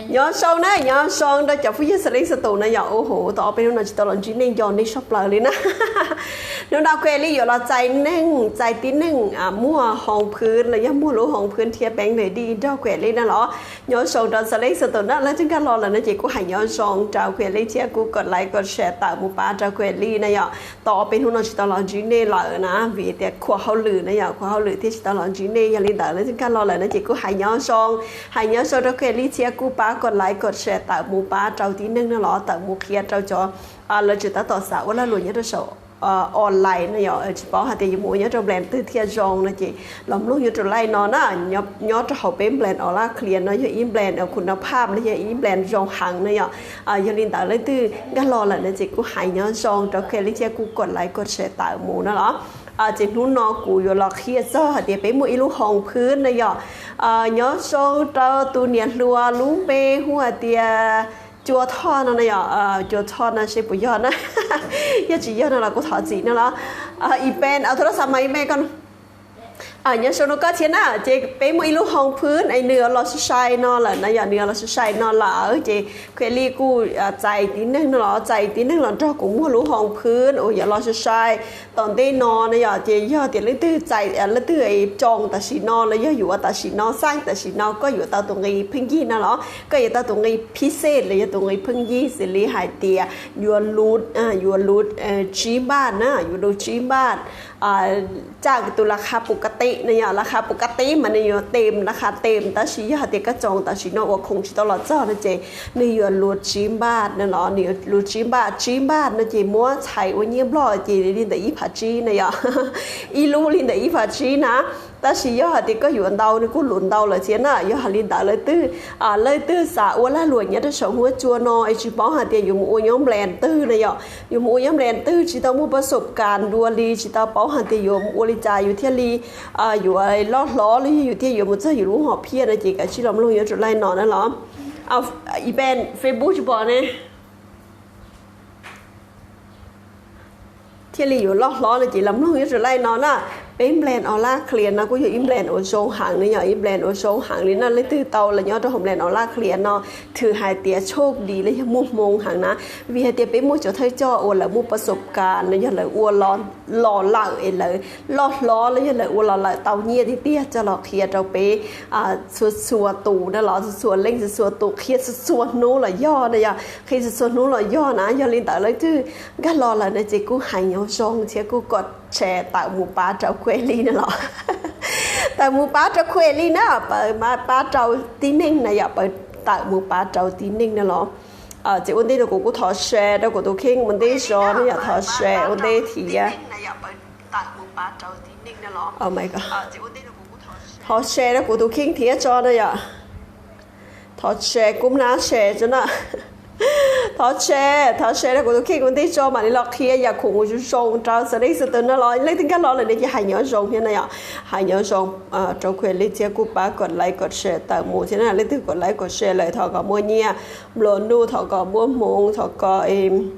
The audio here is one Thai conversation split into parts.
nhỏ sau này nhỏ sau đó cho phía dưới sẽ tụ này nhỏ ô hổ tỏ bên nó chỉ tao làm chuyện này nhỏ này shop lại lên á nếu nào quay đi làใจtíนึงมั่วห้องพื้นเลยมั่วรู้ห้องพื้นเทียบแบงค์เลยดีเจ้าแขวนเลยนะเหรอย้อนส่งตอนสไลด์สตุนนะแล้วจึงการรอแล้วนะเจ๊กูหายย้อนส่งเจ้าแขวนเลยเทียกูกดไลค์กดแชร์ตามหมู่ป้าเจ้าแขวนเลยนะอย่าต่อเป็นหุ่นจิตตลอดจีเน่เลยนะวีแต่ขวาเขาหลือนะอย่าขวาเขาหลือที่จิตตลอดจีเน่อย่าลืมแต่แล้วจึงการรอแล้วนะเจ๊กูหายย้อนส่งเจ้าแขวนเลยเทียกูป้ากดไลค์กดแชร์ตามหมู่ป้าเจ้าที่นึงนะเหรอตามหมู่เคียเจ้าจอเราจะต่อสาวว่าเราหลุดเยอะที่สุดonline này giờ chỉ bảo hạt thì mua nhớ trong blend từ thiên rong này chị làm lúc như trong lại nó nhớ cho học bên blend ở là clear nó như in blend ởคุณภาพnày như in blend rong hàng này giờ giờ liên tạo lấy từ cái lò là này chị cũng hay nhớ rong cho cái lý chị cũngกดไลค์กดแชร์tạo mù nó đó chịนู้นnóกูอยู่หลอกเคียซะเดี๋ยวไปmuaอีลูกห้องพื้นnày giờ nhớ rong cho tu niệmรัวลุ้งเปหัวเตียจัวทอดนั่นนะจัวทอดนั่นใช่ปุยยอดนะยอดจียอดนั่นเราก็ถอดจีนั่นละอีเป็นเอาโทรศัพท์มาอีเมลก่อนnhớ số nó có thế nào chị bé mua lúc hongพื้นไอเนื้อเราใช้นอนละนะอย่างเนื้อเราใช้นอนละchịเคยรีกูใจตีนึงเนาะใจตีนึงเราจะกูmua lúc hongพื้นโอ้ยเราใช้ตอนได้นอนนะอย่างchịยอดเดี๋ยวเลยตื้อใจเลยตื้อไอจองแต่สีนอนเลยอยู่ว่าแต่สีนอนสร้างแต่สีนอนก็อยู่ตรงไอ้พึ่งยี่นะเนาะก็อยู่ตรงไอ้พิเศษเลยตรงไอ้พึ่งยี่สิริหายเตียยัวรูดจีบ้านนะอยู่ดูจีบ้านจากตัวราคาปกติเนี่ยราคาปกติมันเนี่ยเต็มราคาเต็มแต่ชี้หาเด็กก็จองแต่ชี้นอกว่าคงชี้ตลอดเจ้านะเจเนี่ยรูดจีบาทนั่นเนาะเนี่ยรูดจีบาทนะเจมัวใช้วันนี้บล็อกเจลินแต่อีผัดจีเนี่ยอีลูลินแต่อีผัดจีนะแต่ชี้หาเด็กก็อยู่อันเดาเนี่ยกูหลุนเดาเลยเชียน่ะยหาลินแต่เลยตื้อสาวว่าละหลวงเนี่ยจะส่งหัวจัวนอไอจีป้องหาเดียอยู่มัวย้อมแบรนด์ตื้อเนี่ยอยู่มัวย้อมแบรนด์ตื้อจีต้องมัวประสบการณ์ดัวลีจีต้องป้องหาเดียอยู่มัวลิจ่ายอยู่เที่ยลีอยู่อะไรล้อหรืออยู่ที่อยู่มันจะอยู่รู้หอบเพี้ยนะจีกับชีลำลุงอยู่จุดไรนอนนั่นหรอเอาอีเป็นเฟซบุ๊กจะบอกเนี่ยเที่ยลีอยู่ล้อนะจีลำลุงอยู่จุดไรนอนน่ะเป็นแบรนด์ออร่าเคลียร์นะกูอยู่อินแบรนด์โอโซห่างนี่อย่างอินแบรนด์โอโซห่างนี่นั่นเลยตื้อเตาเลยย้อนตัวของแบรนด์ออร่าเคลียร์เนาะถือหายเตียโชคดีเลยมุ่งมงห่างนะวิหายเตียไปมุ่งจะเท่าจ่อโอละมุ่งประสบการณ์เลยอย่างเลยอ้วนร้อนหล่อเหลาเอเลยล้อเลยอย่างเลยอ้วนหล่อเหลาเตาเงียที่เตี้ยจะหลอกเคลียร์เราไปสัวตูนั่นหรอสัวเล่งสัวตูเคลียร์สัวนู้หล่อย่อเนี่ยเคลียร์สัวนู้หล่อย่อนะอย่าลินแต่เลยตื้อก็รอเลยนะจีกูหายย้อนซองเชี่ยกูกดแชร์tạo một bát trâu quê ly nữa lọ tạo một bát trâu quê ly nữa mà bát trâu tí ninh này bởi tạo một bát trâu tí ninh nữa lọ chị ôn đây là của thọ share đâu của tôi khi mình đi rồi nó là thọ share ôn đây thì oh my god thọ share đó của tôi khi thì cho đây ạ thọ share cũng lá share cho nó thọ share đó của tôi khi mình đi cho mà đi lọt kia giờ khủng của chúng sông trao sẽ lấy sự tình nó nói lấy tính cách lo là để cho hai nhỏ sông thế này ạ hai nhỏ sông trong quyền lấy chia cúp bá còn lấy còn share tại mùa thế này lấy từ còn lấy còn share lại thọ có mua nhia lợn nu thọ có mua mùng thọ có em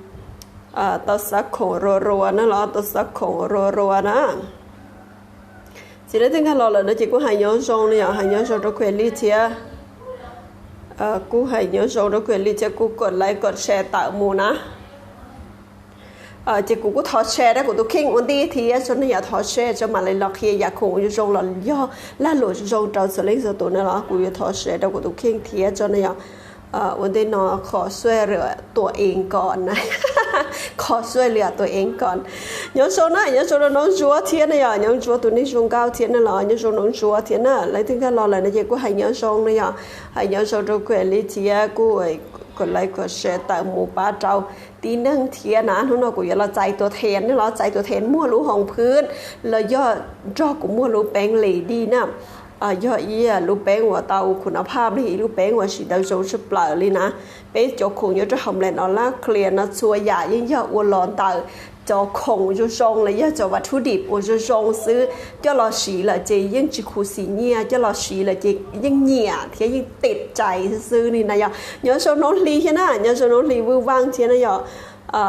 tao sắc khổ rùa nó lo tao sắc khổ rùa đó chỉ lấy tính cách lo là nó chỉ có hai nhỏ sông này ạ hai nhỏ sông trong quyền lấy chiaกูให้nhớ số đó quyền lý choกูกดไลค์กดแชร์tạo mùนะchỉกูก็thọ share đó của tôi kinh ổn đi thì cho nên giờ thọ share cho mà lại lọc kia giờ khủng như trong là do là lỗi trong trâu xử lý giờ tụi nó làกูthọ share đó của tôi kinh thì cho nên giờ ổn đi nóขอช่วยเหลือตัวเองก่อนนะขอช่วยเหลือตัวเองก่อนnhớ số đó nó chúa thiên này à nhớ chúa tụi ní xuống cao thiên này là nhớ số nó chúa thiên à lấy tiếng cái lo lại nó chỉ có hay nhớ số này à hay nhớ số trong quyền lý chia củaกดไลค์กดแชร์แต่หมู่ป้าเจ้าตีนึงเทียนะทุกคนกูอย่าละใจตัวแทนนี่ละใจตัวแทนมั่วรู้ห้องพื้นเลยย่อจ่อกูมั่วรู้แปลงเหลดีนะย่ออีรู้แป้งว่าเตาคุณภาพนี่รู้แป้งว่าสีดาวโจนสปลาเลยนะเป๊ะจอคงย่อจะทำแลนออร่าเคลียร์นะชัวใหญ่ยิ่งย่ออ้วนร้อนเตาจอคงจะทรงเลยย่อจอวัตถุดิบว่าจะทรงซื้อจะรอสีละเจยิ่งจิคูสีเนี่ยจะรอสีละเจยิ่งเหนียเทียยิ่งติดใจซื้อนี่นะย่อโซนลีใช่ไหมย่อโซนลีวิวว่างเทียนะย่อ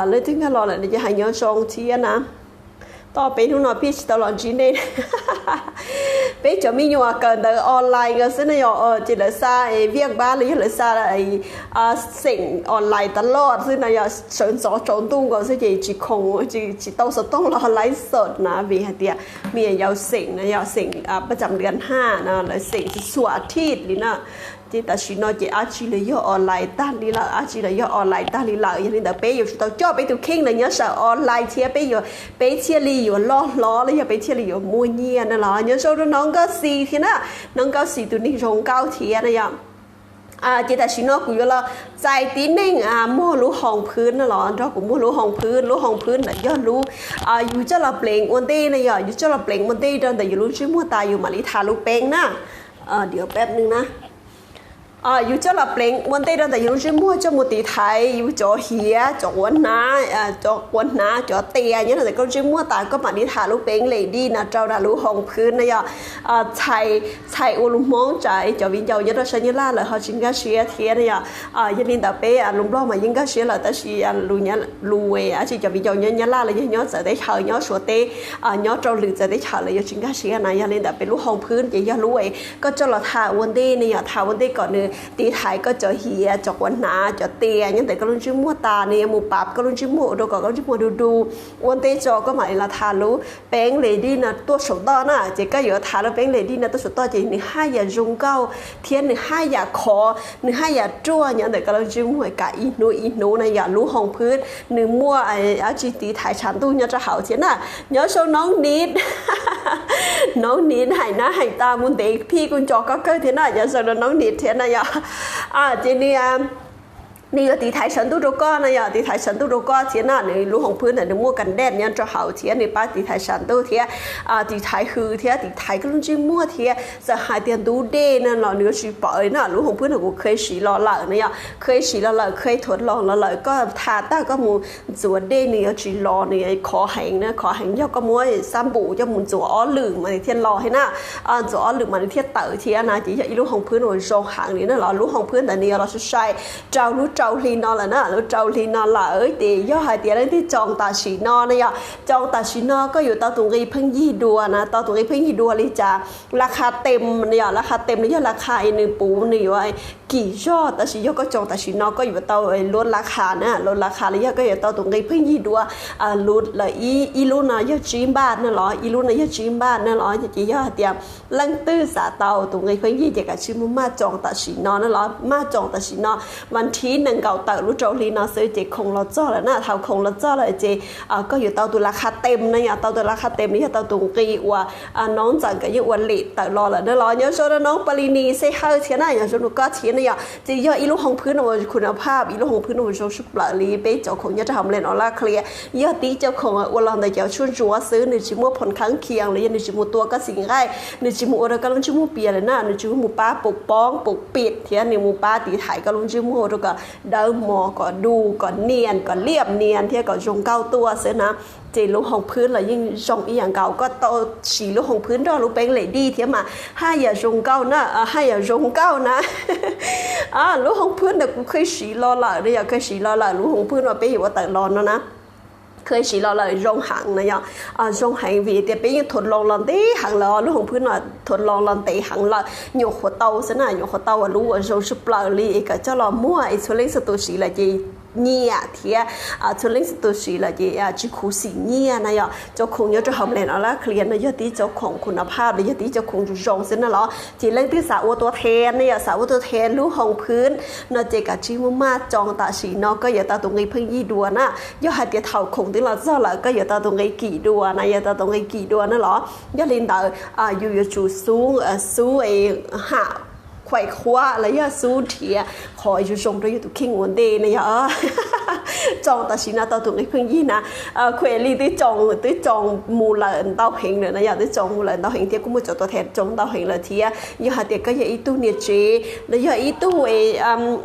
เลยถึงก็รอเลยจะให้ย่อทรงเทียนะต่อไปทุกหน่อยพี่ตลอดจีเน่ bây giờ mình nhua cần tới online cái xin này chỉ là xa việc ba lý là xa là sinh online tận lót xin này sơn gió trốn tung cái gì chỉ không chỉ tao sẽต้องรอไลฟ์สดนะvì hạt tiệt mình要sinh này要sinh ประจำเดือน5นะแล้วสิ่งสวดอาทิตย์นี่นะที่แต่ชิโนจะอาชีพเลยย่อออนไลน์ตั้งนี่ละอาชีพเลยย่อออนไลน์ตั้งนี่ละอย่างนี้แต่ไปอยู่ตัวจ่อไปตัวเข่งเลยเนี่ยสาวออนไลน์เทียไปอยู่ไปเที่ยวลีอยู่ล้อเลยอย่าไปเที่ยวลีอยู่มัวเงียนั่นหรอเนี่ยโซ่น้องก็สีทีนะน้องก็สีตัวนี้ชงเก้าเทียนะอย่างchỉ là xin nó cũng như là dài tí nên mua lúa hồngพื้นนั่นหรอเราcũng mua lúa hồngพื้นlà do lúaอยู่จะเราเปล่งวันที่นะอยู่จะเราเปล่งวันที่เราแต่อยู่รู้ชื่อมัวตายอยู่มาลิทาลูกเป้งนะเดี๋ยวแป๊บนึงนะอยู่จะเราเปล่งวันที่เราแต่อยู่รู้ชื่อมัวจะมัวตีไทยอยู่จ่อเหียจ่อวันน้าจ่อเตียอย่างนี้แต่ก็ชื่อมัวตายก็มาลิทาลูกเป้งเลยดีนะเจ้าดาลูกหงพื้นนะใช่อุลุมองใจจ่อวิญญาณยัดเราใช้ยี่ล่าเลยเขาจิงก็เชียเทียนะยันนินแต่เป้ลุงบล็อกมายิงก็เชียเลยแต่ชีลูเนี่ยลูเวชีจ่อวิญญาณยี่ล่าเลยย้อนจะได้เฉยย้อนสัวเต้ย้อนเจ้าหรือจะได้เฉยเลยจิงก็เชียนะยันนินแต่เป็นลูกหงพื้นจะย้อนลูเวก็เจ้าเราทาวันที่เนี่ยทาวันที่ก่อนเนี่ยตีไทยก็จ่อเหียจ่อวันหนาจ่อเตียอย่างแต่ก็รุ่นชื่อมัวตาเนี่ยหมูปับก็รุ่นชื่อมัวดูก็รุ่นชื่อมัวดูวันที่จ่อก็หมายละทารู้แป้งเลดี้นะตัวสุดต่อนะเจ๊ก็อยู่ทาแล้วแป้งเลดี้นะตัวสุดต่อเจ๊หนึ่งห้าอย่ารุงเก้าเทียนหนึ่งห้าอย่าคอหนึ่งห้าอย่าจ้วอย่างแต่ก็รุ่นชื่อมัวกะอีโนนะอย่ารู้ห้องพื้นหนึ่งมัวอาจีตีไทยฉันตู้เนี่ยจะเห่าเทียนน่ะเนี่ยโชว์น้องนิดหายหน้าหายตามุนเด็กพี่กุญจอก็เกิดเทียนน่ะอย่าโชว์น้องนิดเทียนน่ะอย่าเจนี่นี่ก็ตีไทยฉันตู้โรก้นะอย่าตีไทยฉันตู้โรก้เทียนน่ะในรู้ของพื้นแต่ในมั่วกันแดดเนี่ยจะเห่าเทียนในป้าตีไทยฉันตู้เทียตีไทยคือเทียตีไทยก็รุ่นชื่อมั่วเทียจะหายเตียนดูเด่นั่นหรอเนื้อชีปอยน่ะรู้ของพื้นผมเคยสีรอหล่นะอย่าเคยสีรอหล่เคยทดลองแล้วเลยก็ทาต้าก็มูจัวเด่เนี่ยชีรอเนี่ยขอแหงนะขอแหงย่อก็มั่วซ้ำบูจะมุนจัวอ้อหลึงมาในเทียนรอให้น่ะจัวอ้อหลึงมาในเทียนเต๋อเทียนะจีจะรู้ของพื้นหัวโจงหางนี่นั่นหรอรู้ของพื้นแต่เนี่ยเราใช้เจ้ารู้เจ้าลีนอละนะแล้วเจ้าลีนอละตีย่อหายเตียนที่จองตาสีนอเนี่ยจองตาสีนอก็อยู่ตาตรงนี้เพิ่งยี่ดัวนะตาตรงนี้เพิ่งยี่ดัวเลยจ้าราคาเต็มเนี่ยราคาเต็มเนี่ยราคาหนึ่งปูนี่ว่ากี่ยอดแต่สีย่อก็จองตาสีนอก็อยู่ตาลดราคานะลดราคาเลยก็อยู่ตาตรงนี้เพิ่งยี่ดัวลดเลยอีลูน่ะย่อจีนบ้านนั่นหรออีลูน่ะย่อจีนบ้านนั่นหรอจีย่อเตียลังตื้อสาเตาตรงนี้เพิ่งยี่เด็กกับชื่อมุมาจองตาสีนอนั่นหรอมาจองตาสีนอวันที่หนึ่งเก่าเต๋อรู้เจ้าลีนอซื้อเจคงเราจ้อแล้วนะเท่าคงเราจ้อเลยเจก็อยู่เตาตัวราคาเต็มนะอย่าเตาตัวราคาเต็มนี่เตาตรงกีว่าน้องจังกับยี่วันหลีเต๋อรอแล้วเดี๋ยวรอเนี่ยโซนน้องปรินีเซ่เฮาเทียนน่ะอย่างโซนก็เทียนเนี่ยจีย่ออีลูกของพื้นเอาคุณภาพอีลูกของพื้นเอาโซชุบปลาลีไปเจ้าของเนี่ยจะทำเล่นออร่าเคลียย่อตีเจ้าของวันหลังแต่เจ้าชวนจัวซื้อในชิมัวผลข้างเคียงเลยในชิมัวตัวก็สิ่งง่ายในชิมัวเราก็ลงชิมัวเปียเลยนะในชิมัวป้าปกป้องปกปิดเทียนในมัวป้าตีไถก็ลงชิมัวเราก็เดินหมอก็ดูก็เนียนก็เรียบเนียนเทียก็จงเก้าตัวเสียนะเจลูกของพื้นเลยยิ่งจงอีอย่างเก่าก็โตสีลูกของพื้นรอลูกเป็นเลยดีเทียมาให้อย่าจงเก้านะให้อย่าจงเก้านะลูกของพื้นแต่กูเคยสีรอหล่ะเนี่ยเคยสีรอหล่ะลูกของพื้นว่าไปอยู่ว่าแต่รอนแล้วนะเคยสีรอเลยจงหางนะย่อจงหางวีแต่ไปยังทดลองลันเตะหางรอลูกของพื้นว่าทดลองลันเตะหางละหยกหัวเตาซะนะหยกหัวเตาว่ารู้ว่าจงชุบปลาลีก็จะรอมั่วไอ้ส่วนเล็กสตูสีละจีเนี่ยเทียส่วนเล็กสตูสีละจีจีคูสีเนี่ยนะย่อเจ้าคงจะทำเล่นอะไรเคลียร์นะย่อที่เจ้าของคุณภาพเลยย่อที่เจ้าคงจะจงซะนะหรอจีเล่นที่สาวตัวแทนเนี่ยสาวตัวแทนลูกของพื้นนะเจกับจีมุมาจองตาสีนอก็อย่าตาตรงนี้เพิ่งยี่ดัวนะย่อหาเดียเท่าคงที่เราเจ้าละก็อย่าตาตรงนี้กี่ดัวนะอย่าตาตรงนี้กี่ดัวนะหรอย่อลินดาอยู่จูสู้ไอ้หาไขว่คว้าแล้วย่าสู้เทียขออยู่ชงด้วยอยู่ตุคิงวันเดย์นะย่าจองตาชินาตาตุงไอ้เพิ่งยี่นะเควลี่ที่จองมูลเตาเฮงเลยนะย่าที่จองมูลเตาเฮงเทียก็มือจอตัวแทนจองเตาเฮงเลยเทียย่าเดียก็ย่าอีตู้เนี่ยเจแล้วย่าอีตู้ไอ้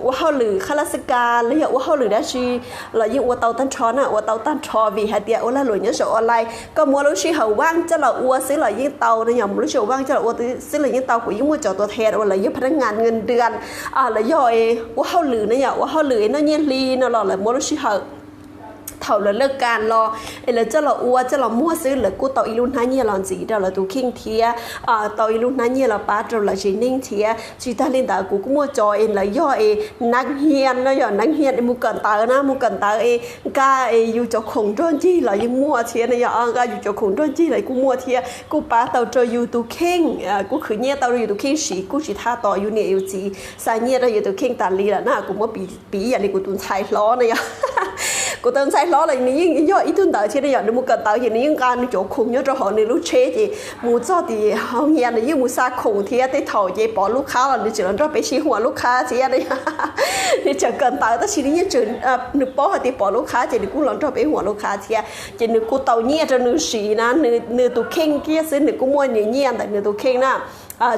ว่าเขาหรือข้าราชการแล้วย่าว่าเขาหรือได้ชีแล้วยิ่งว่าเตาตั้นช้อนอ่ะว่าเตาตั้นชอวีฮะเดียว่าละหลุยเนี่ยสอนอะไรก็มัวรู้ชีเขาว่างจะละอัวซื้อละยิ่งเตาเนี่ยมัวรู้ชีว่างจะละอัวซื้อละยิ่งเตากูยิ่งมือจอตัวแทนว่าละยิ่งพนักงานเงินเดือนแล้วย่อยว่าเขาหรือเนี่ยว่าเขาหรือนั่นเนี่ยลีนั่นหรอเลยมัวรู้ชีเขาท thầu là lơ can lo là cho là ua cho là mua xứ là cô tàu ilun hai nhia làm gì đâu là tụ kinh thia tàu ilun hai nhia là ba rồi là chỉ ninh thia chỉ ta lên đảo cũng mua cho em là do em nắng hiền nó giờ nắng hiền em mua cần tờ na mua cần tờ em ca em yêu cho khổng trơn chi là yêu mua thia này giờ ca yêu cho khổng trơn chi là cũng mua thia cũng ba tàu cho yêu tụ kinh cũng khử nhia tàu yêu tụ kinh sĩ cũng chỉ tha tàu yêu nhia yêu gì sai nhia đó yêu tụ kinh tàn li là na cũng mua bị vậy thì cũng tụi sai ló này cô tên sai ló là những do ít tuần tới chứ bây giờ mua cần tới thì những gan chỗ khủng nhớ cho họ nên lúc chế thì mua cho thì không nghe là những mua xa khủng thì tới thầu thì bỏ lúc khá là chỉ là cho bé xí hoa lúc khá chứ đây thì chẳng cần tới tới chỉ những chuyện nước bỏ thì bỏ lúc khá thì cũng làm cho bé hoa lúc khá chứ chỉ nước cô tàu nhẹ cho nước xí na nước tụ khen kia xí nước cũng mua nhiều nhẹ tại nước tụ khen na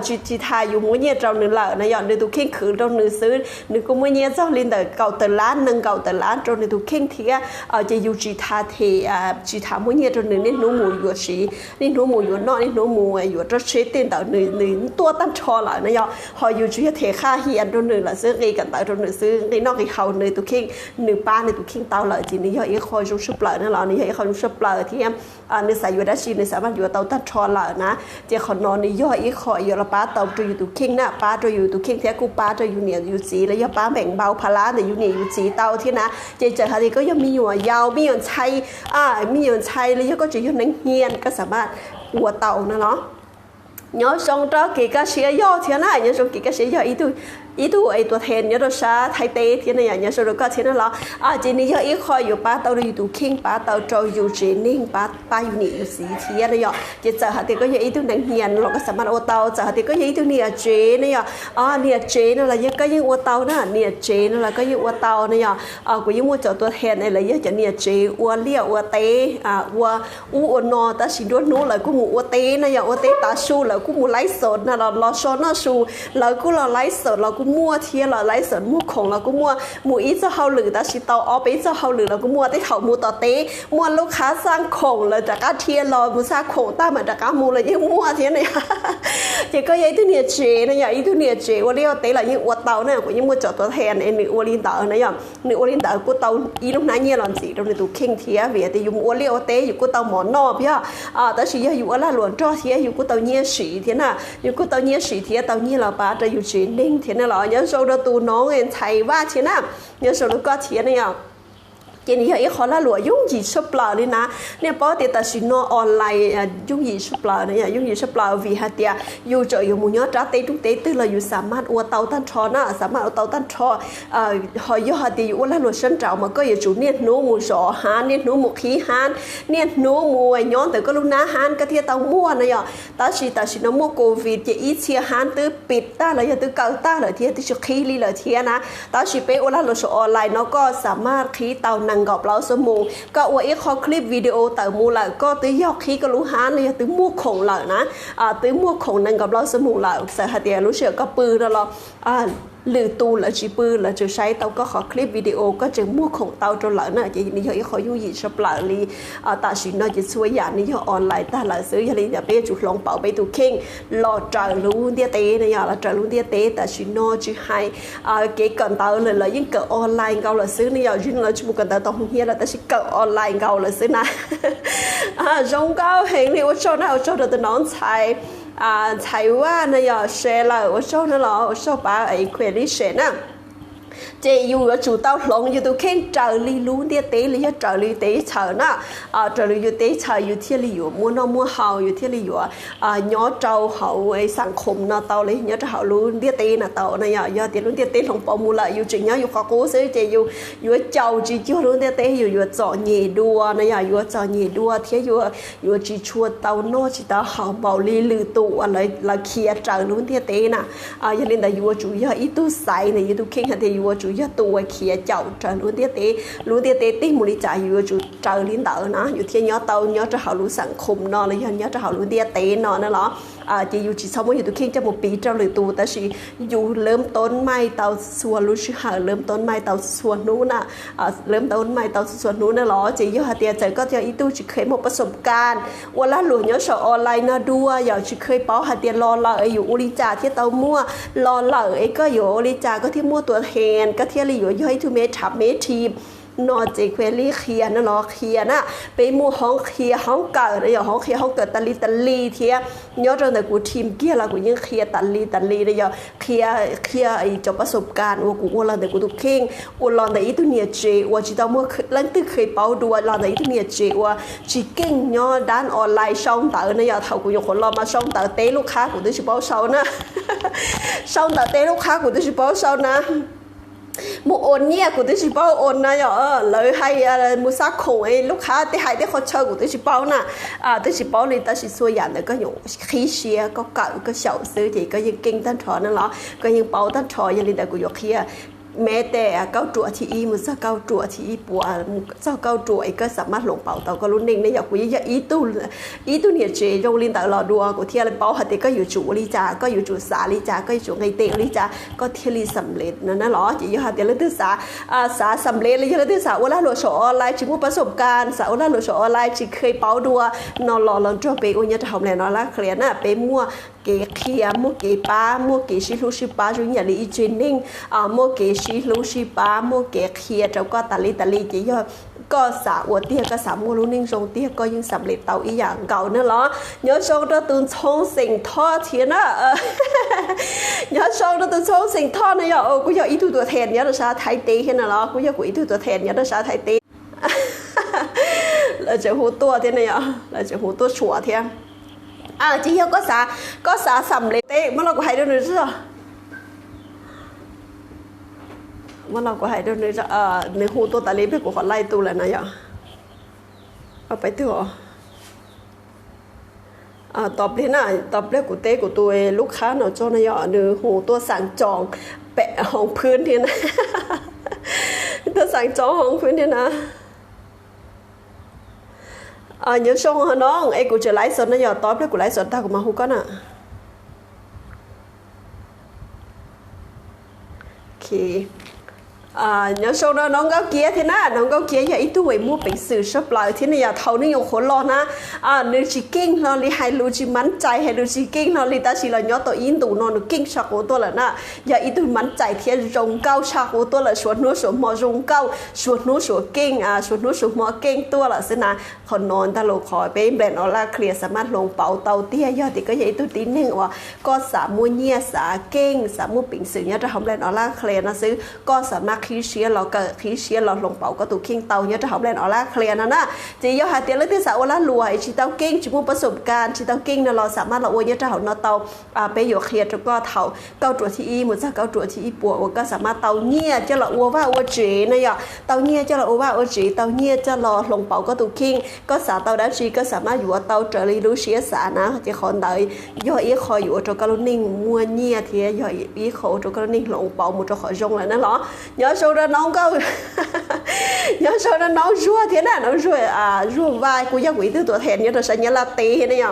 chỉ thay dùng mỗi nhẹ trong nước lợ này giờ nước tụ khen khử trong nước xứ nước cũng mua nhẹ cho lên tới cầu từ lá nâng cầu từ lá trong nước tụ khen thì chỉ dùng chỉ thay thì chỉ thay mỗi nhẹ trong nước nên nấu mùi vừa xí nên nấu mùi vừa nọ nên nấu mùi vừa rất chế tên tới nước tua tan cho lại này giờ họ dùng chỉ thể khai hiện trong nước là xứ gây cẩn tới trong nước xứ gây nọ cái khâu nước tụ khen nước ba nước tụ khen tàu lại chỉ này giờ ít khoi dùng súp lợ này là này giờ khoi dùng súp lợ thì em nước xài vừa đã xí nước xài mà vừa tàu tan cho lại na chỉ còn nọ này giờ ít khoi giờ là ba tàu choอยู่ตุคิงนะป้าจะอยู่ตุคิงแท้กูป้าจะอยู่เนี่ยอยู่สีแล้วย่าป้าแบ่งเบาภาระแต่อยู่เนี่ยอยู่สีเตาที่นะเจเจฮาดีก็ยังมีอยู่ยาวมีอยู่ใช้มีอยู่ใช้แล้วย่าก็จะอยู่นั่งเฮียนก็สามารถหัวเตานะเนาะnhớ xong đó kỳ ca sĩ do thế này nhớ xong kỳ ca sĩ do ý tu ấy tuổi thèn nhớ rồi sa thay tê thế này nhớ xong rồi có thế nào chỉ ní ý khoiอยู่ป้าเตาอยู่ตุคิงป้าเตาโจอยู่เจนิ่งป้าอยู่นี่อยู่สีเทียเลยจะเจอหาที่ก็ยังอีตัวหนังเฮียนเราก็สามารถโอเตาเจอหาที่ก็ยังอีตัวเนี่ยเจเนี่ยเนี่ยเจนั่นแหละยังก็ยังโอเตานะเนี่ยเจนั่นแหละก็ยังโอเตาเนี่ยกูยังมัวเจาะตัวแทนอะไรยังจะเนี่ยเจอัวเลี้ยอัวเตอัวนอแต่สิโดนนู้นเลยกูมัวอัวเตเนี่ยอัวเตตาชูเลยกูมัวไลฟ์สดนะเราโซนน่ะชูแล้วกูเราไลฟ์สดเรากูมัวเทียเราไลฟ์สดมัวของเรากูมัวอีจะเข้าหรือแต่สิเตาออไปจะเข้าหรือเรากูมัวได้เถามัวต่อเตมัวลูกค้าสร้างของเลยจากการเทียรอมัวสร้างของตามมาจากการมัวเลยยังมัวเทียเนี่ยเจ๊ก็ยังตัวเนี่ยเจนะอย่างอีตัวเนี่ยเจว่าเรียกเตlàยังอวดเตาเนี่ยกูยังมัวจอดตัวแทนไอ้หนึ่งอวดลินเตานะอย่างหนึ่งอวดลินเตากูเตาอีลูกน้าเนี่ยหล่อนสีตรงนี้ตัวเข่งเทียเวียแต่อยู่อวดเรียกเตอยู่กูเตาหมอนนอบย่าแต่สิอยู่อะไรหลวนจ้อเทียอยู่กูเตาเนี่ยสีเทียน่ะอยู่กูเตาเนี่ยสีเทียเตาเนี่ยเราป้าจะอยู่สีนิ่งเทียน่ะหรอยังโซดตัวน้องเอ็นไทยว่าเทียน่ะยังโซดก็เทียเนี่ยทีนี้ไอ้คนละหลวยุ่งยีชุบเปล่าเลยนะเนี่ยเพราะแต่ตัดสินออนไลน์ยุ่งยีชุบเปล่าเนี่ยยุ่งยีชุบเปล่าวิหารเดียอยู่เจออยู่มุ้งยอดจ้าเตตุ้งเตตื้อเราอยู่สามารถอวดเตาตั้นชอนะสามารถเอาเตาตั้นชอหอยยอดเดียวละหลวชั้นเจ้ามันก็อยู่จุดเนี่ยนู้มูสอฮานเนี่ยนู้มูขี้ฮานเนี่ยนู้มูย้อนแต่ก็ลุน้าฮานก็เทียเตามั่วนะย่อตัดสินมั่วโควิดจะอีเชียฮานตื้อปิดตาเลยตื้อเกาตาเลยเทียตื้อชุกขี้ลีเลยเทียนะตัดสินไปอวดละหลวออนไลน์เนาะก็สามารถขี้เตานังกับเราสมูก็ว่าอีกคลิปวิดีโอแต่มูละก็ตื้อยอกขี้ก็รู้ฮานเลยตื้อมั่วของเรานะตื้อมั่วของนังกับเราสมูเราสาหัสเดียรู้เชื่อก็ปืนเราหรือตูหรือจีปืนหรือจะใช้เตาก็ขอคลิปวิดีโอก็จะมั่วของเตาจนหลังน่ะจะนี่เขายุ่งยิ่งสปลาลีตัดสินน่าจะช่วยอย่างนี้ออนไลน์แต่หลังซื้ออย่างนี้จะไปจุดลงเป่าไปตุเข่งรอจ่ายรู้เดียเต้เนี่ยเราจ่ายรู้เดียเต้แต่สินน่าจะให้เกี่ยกันเตาเลยยิ่งเกิดออนไลน์เราซื้อเนี่ยยิ่งเราจะบุกกันเตาต้องเฮียเราแต่สิเกิดออนไลน์เราซื้อนะจงเก้าเห็นนี่ว่าโชว์นะโชว์แต่น้องชายใช่ว่าเนี่ย share เราว่าโชว์นั่นหรอโชว์ป้าไอ้เควรี่เชนน่ะเจอยู่กับchủ tàu lồngอยู่ตัวเข่งเจอลีรู้เดียเตะเลยเจอลีเตะเฉยนะเจอลีอยู่เตะเฉยอยู่ที่ลีอยู่มัวน้องมัวเห่าอยู่ที่ลีอยู่ย้อนเจ้าเห่าไอ้สังคมนะเตาเลยย้อนเจ้าเห่ารู้เดียเตะนะเตาเนี่ยย้อนเตียรู้เดียเตะหลงปอมูละอยู่จริงย้อนอยู่ข้อกู้ซื้อเจอยู่เจ้าจีจู่รู้เดียเตะอยู่จ่อเหยียดัวเนี่ยอยู่จ่อเหยียดัวเที่ยอยู่จีชัวเตาโน่จีเตาเห่าเบาลีลือตัวอะไรละเคียเจอรู้เดียเตะนะยันเล่นแต่อยู่จู่ย้อนอีตู้ใสเนี่ยอยู่ตู้เข่งหันเดียอยู่จู่ยตัวเขียเจ้าจะรู้เดียเตติ้งมูลิจ่ายอยู่จุดเจอลิ้นเต๋อนะอยู่ที่ย้อนเตาย้อนจะหารู้สังคมนอนเลยย้อนจะหารู้เดียเตนอนนั่นหรอจะอยู่จีสมมติอยู่ตัวเข่งจะหมดปีเจ้าหรือตัวแต่สิอยู่เริ่มต้นไม่เตาส่วนรู้ชื่อหาเริ่มต้นไม่เตาส่วนนู้นน่ะเริ่มต้นไม่เตาส่วนนู้นนั่นหรอจะย้อนเตียใจก็จะอีตู้จะเคยหมดประสบการณ์วันละหลวงย้อนสออนไลน์น่ะด้วยอยากจะเคยเป้าหาเตียรอเลยอยู่อุลิจ่าที่เตามั่วรอเลยก็อยู่อุลิจ่าก็ที่มั่วตัวแทนก็ที่อะไรอยู่ย่อยทุเมทับเมที นอเจเควลี่เคลียนะรอเคลียนะไปมู่ห้องเคลียห้องเกิดเลยห้องเคลียห้องเกิดตะลีเทียย้อนจนแต่กูทีมเกี้ยละกูยังเคลียตะลีเลยยอเคลียไอจบประสบการณ์ว่ากูว่าเราแต่กูตุกเข่งว่าเราแต่อีตัวเนี่ยเจว่าจีตามั่วหลังตึกเคยเป้าดูเราแต่อีตัวเนี่ยเจว่าจีเก่งย้อนด้านออนไลน์ช่องเต๋อเนี่ยอย่าเท่ากูยังคนรอมาช่องเต๋อเต้ลูกค้ากูต้องชิบเป้าเช้านะช่องเต๋อเต้ลูกค้ากูต้องชิบเป้าเช้านะมูโอนเนี่ยกูต้องชิบเป้าโอนนะอย่าเลยให้มูซักของไอ้ลูกค้าที่ให้ได้เขาเช่ากูต้องชิบเป้านะต้องชิบเป้าเลยแต่是说人的ก็有khí些ก็เก่าก็小ซื้อที่ก็ยังเก่งตั้งถอนนั่นหรอก็ยังเป้าตั้งถอนยังเลยแต่กูยกเขี้ยแม้แต่เก้าจั่วที่อีมันจะเก้าจั่วที่อีปัวเจ้าเก้าจั่วก็สามารถลงเป่าเตาก็รุ่นเน่งเนี่ยอยากกูยังอีตู้เนี่ยเจโรงเรียนแต่เราดูกูเที่ยวเลยเป่าหัดเด็กก็อยู่จู่ลิจาก็อยู่จู่สาลิจาก็อยู่ไงเตลิจาก็เที่ยวลิสำเร็จนั่นหรอจีอยู่หัดเด็กเรื่องที่สาสำเร็จเลยเรื่องที่สาว่าหลวงสออนไลน์จีมูประสบการณ์สาว่าหลวงสออนไลน์จีเคยเป่าดูนอนรอลองจ่อไปอุ้ยจะทำอะไรนอนละเคลียร์น่ะไปมั่วเกเขียมั่วเกป้ามั่วเกชิลูชิป้าจุนอย่างนี้อีเจนนิ่งมั่วเกชิลูชิป้ามั่วเกเขียเจ้าก็ตะลีจีย่อก็สาอวดเตี้ยก็สามัวลูนิ่งทรงเตี้ยก็ยังสำเร็จเตาอีอย่างเก่านั่นหรอย้อนทรงตัวตุนทงสิ่งท่อเทียนะย้อนทรงตัวตุนทงสิ่งท่อนะย่อกูอยากอีตัวแทนย้อนภาษาไทยเต้แค่นั้นหรอกูอยากกูอีตัวแทนย้อนภาษาไทยเต้เราจะหูตัวเท่านั้นย่อเราจะหูตัวชัวเท่าchỉ yêu có xã sầm lấy tê màเราcó hay đâu nữa chứ màเราcó hay đâu nữa chứ nếu hồ tôi ta lấy biết của họ lai tu là này à phải thưa tập lên này tập lên của tê của tôi lúc khá nào cho này nếu hồ tôi sẵn tròn bẹ hồngพื้นthế này tôi sẵn tròn hồngพื้นthế này nhớ xong hả nó em cũng chờ lái sân nó giờ tối đấy của lái sân ta cũng mà không có nè ok nhớ xong đó nó gáo kia thế na nó gáo kia giờ ít tuổi mua bình sử shop lại thế này giờ thầu nó nhiều khổ lo na nếu chỉ kinh nó li hai lu chỉ mắn chạy hay lu chỉ kinh nó li ta chỉ là nhớ tội in tụ nó kinh sạc của tôi là na giờ ít tuổi mắn chạy thì rồng cao sạc của tôi là xuống núi xuống mò rồng cao xuống núi xuống kinh xuống núi xuống mò kinh tôi là thế nào còn nón ta lột khỏi bên bên nó là clearสามารถลงเป่าเตาเตี้ยยอดที่ก็ยังตัวตีหนึ่งว่าก็สามมัวเนี่ยสาเก่งสามมัวปิ่งสื่อเนี่ยจะทำแรงออร่าเคลียร์นะซื้อก็สามารถkhí xía lò cờ khí xía lò lồng bảo có tụ kinh tàu nhớ cho học lên ở lá clear nó nè chỉ do hai tiếng lấy tiếng sáu lá lùa chỉ tàu kinh chỉ muốnประสบการณ์chỉ tàu kinh là lòสามารถเราโอ้ยnhớ cho học nó tàuไปอยู่เคลียร์choก็เท่าเก้าตัวที่อีหมดซะเก้าตัวที่อีปัวก็สามารถเตาเนี่ยจะเราอ้วว่าอ้วจีนะยอเตาเนี่ยจะเราอ้วว่าอ้วจีเตาเนี่ยจะเราลงเป่าก็ตụ kinhก็สาเตาด้านจีก็สามารถอยู่เตาเจริญรู้เสียสานะจะขอนได้ย่ออีคอยอยู่choก็นิ่งมัวเนี่ยที่ย่ออีขอchoก็นิ่งลงเป่าหมดจะขอจงเลยนั่นหรอnhớ sau đó nấu câu nhớ sau đó nấu rua thế nào nấu rua vai của gia quỷ tư tuổi thèn nhớ được sẽ nhớ là tí thế này